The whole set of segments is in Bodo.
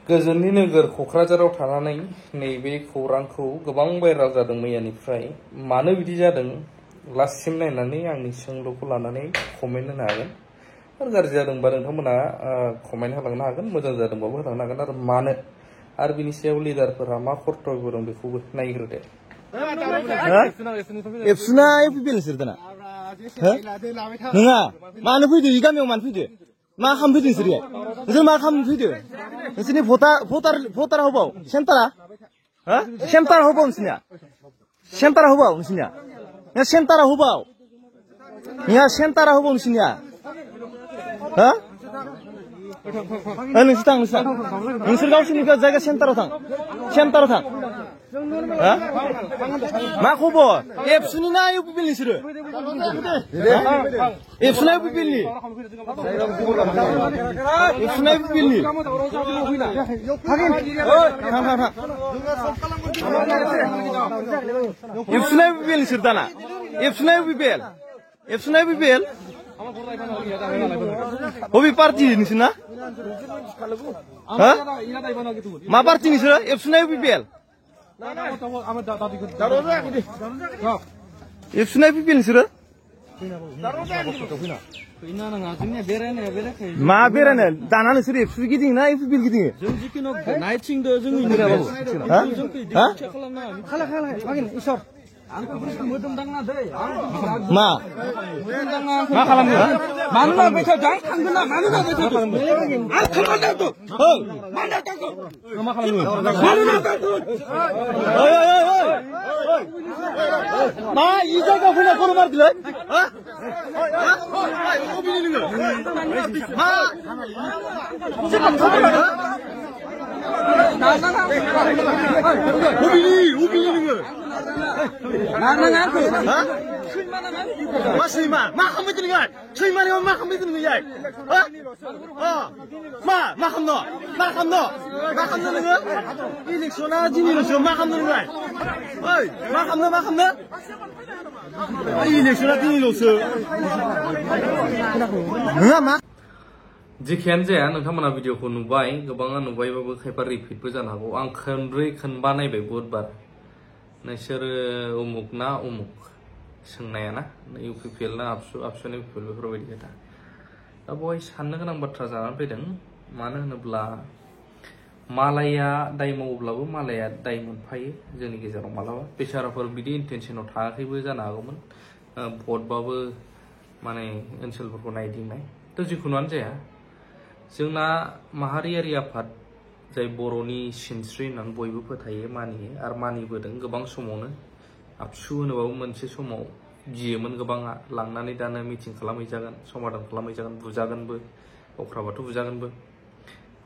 गोजोननि नोगोर क'क्राझाराव थानानै नैबे खौरांखौ गोबां भाइराल जादों मैयानिफ्राय मानो बिदि जादों लास्टसिम नायनानै आंनि सोंलुखौ लानानै कमेन्ट होनो हागोन आरो गाज्रि जादोंबा नोंथांमोना कमेन्ट होलांनो हागोन मोजां जादोंबाबो होलांनो हागोन आरो मानो आरो बिनि सायाव लिडारफोरा मा कर्तब्य दं बेखौबो नायग्रोदो एबसुना एफिबिएलसो दाना नङा मानो फैदो इ गामियाव मानो फैदो मा खालामफैदो नोंसोरो नोंसोर मा खालामफैदो नोंसोरनि भटार होबाव सेन्टारा सेन्टार होबाव नोंसोरनिया सेन्टारा होबाव नोंसोरनिया सेन्टारा होबाव नोंहा सेन्टारा होबाव नोंसोरनिया हा नोंसोर थां नोंसोर गावसोरनि जायगा सेन्टाराव थां मा खबर एबसुनि ना इउपिपिएल नोंसोरो एबसुना इउपिपिएलनि एबसुना इउपिपिएलनि एबसुना इउपिपिएल नोंसोर दाना एबसुना इउपिपिएल बबे पार्टी नोंसोरना मा पार्टी नोंसोरो एबसुना इउपिपिएल एबसुना इउपिपिएल नोंसोरो मा बेरायनो दाना नोंसोर एबसु गिदिङो ना इउपिपिएल गिदिङो मा खालामनो मानोना बेखौ मा इ जायगायाव फैना खर' मारदिलै मा सैमा मा खालामबाय नोङो सैमानियाव मा खालामबाय नोङो मा खालामनो नोङो इलेक्सना दिनैल'सो मा खालामनो नोङो मा खालामनो इलेक्सना दिनैल'सो नोङा मा जेखियानो जाया नोंथांमोना भिडिअखौ नुबाय गोबाङा नुबायबाबो खायफा रिपिटबो जानो हागौ आं खनबा नायबाय बुधबार नोंसोरो उमुक ना उमुक सोंनाया ना इउपिपिएल ना आबसुनि इउपिपिएल बेफोरबायदि खोथा दा बेवहाय साननो गोनां बाथ्रा जानानै फैदों मानो होनोब्ला मालाया दाय मावोब्लाबो मालाया दाय मोनफायो जोंनि गेजेराव मालाबा बेसाराफोर बिदि इन्टेनसनाव थायाखैबो जानो हागौमोन भटबाबो माने ओनसोलफोरखौ नायदिंनाय थ' जिखुनुआनो जाया जोंना माहारियारि आफाद जाय बर'नि सिनस्रि होननानै बयबो फोथायो मानियो आरो मानिबोदों गोबां समावनो आबसु होनोबाबो मोनसे समाव गियोमोन गोबाङा लांनानै दानो मिटिं खालामहैजागोन समाधान खालामहैजागोन बुजागोनबो अख्राबाथ' बुजागोनबो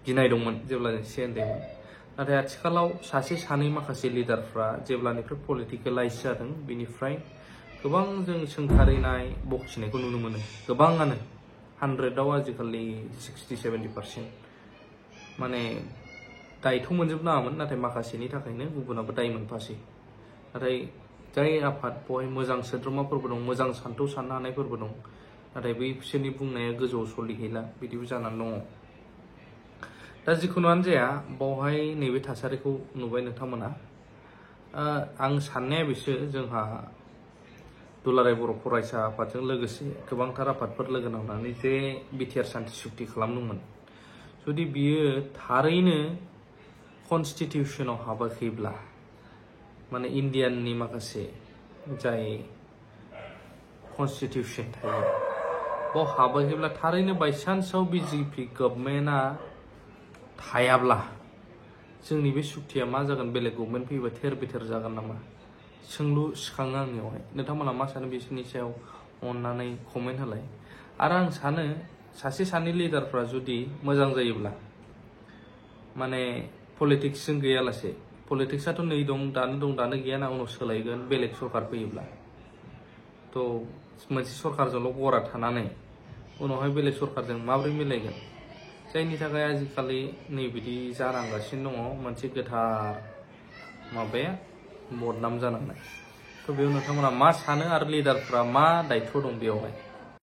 गिनाय दंमोन जेब्ला जों एसे उन्दैमोन नाथाय आथिखालाव सासे सानै माखासे लिडारफ्रा जेब्लानिफ्राय पलिटिकेलाइज जादों बिनिफ्राय गोबां जों सोंखारिनाय बखिनायखौ नुनो मोनो गोबाङानो 100आव आजिखालि 60-70% माने दायथ' मोनजोबनाङामोन नाथाय माखासेनि थाखायनो गुबुनाबो दाय मोनफासै नाथाय जाय आफाद बेवहाय मोजां सोद्रोमाफोरबो दं मोजां सान्थौ साननो हानायफोरबो दं नाथाय बैसोरनि बुंनाया गोजौआव सलिहैला बिदिबो जानानै दङ दा जिखुनुआनो जाया बेवहाय नैबे थासारिखौ नुबाय नोंथांमोना आं साननाया बिसो जोंहा दुलाराय बर' फरायसा आफादजों लोगोसे गोबांथार आफादफोर लोगो नांनानै जे बिटिआर सान्थि सुक्ति खालामदोंमोन जुदि बियो थारैनो कनस्टिटिउसनाव हाबाखैब्ला माने इन्डियाननि माखासे जाय कनस्टिटिउसन थायो बाव हाबाखैब्ला थारैनो बायसान्सआव बिजेपि गभर्नमेन्टआ थायाब्ला जोंनि बे सुक्तिया मा जागोन बेलेग गभर्नमेन्ट फैयोबा थेर बेथेर जागोन नामा सोंलु सिखाङो आंनियावहाय नोंथांमोना मा सानो बिसोरनि सायाव अननानै कमेन्ट होलाय आरो आं सानो सासे सानै लिडारफ्रा जुदि मोजां जायोब्ला माने पलिटिक्सजों गैयालासे पलिटिक्सआथ' नै दं दानो गैया ना उनाव सोलायगोन बेलेग सरकार फैयोब्ला थ' मोनसे सरकारजोंल' गरा थानानै उनावहाय बेलेग सरकारजों माबोरै मिलायगोन जायनि थाखाय आजिखालि नैबिदि जानांगासिनो दङ मोनसे गोथार माबाया बदनाम जानांनाय थ' बेयाव नोंथांमोना मा सानो आरो लिडारफ्रा मा दायथ' दं बेयावहाय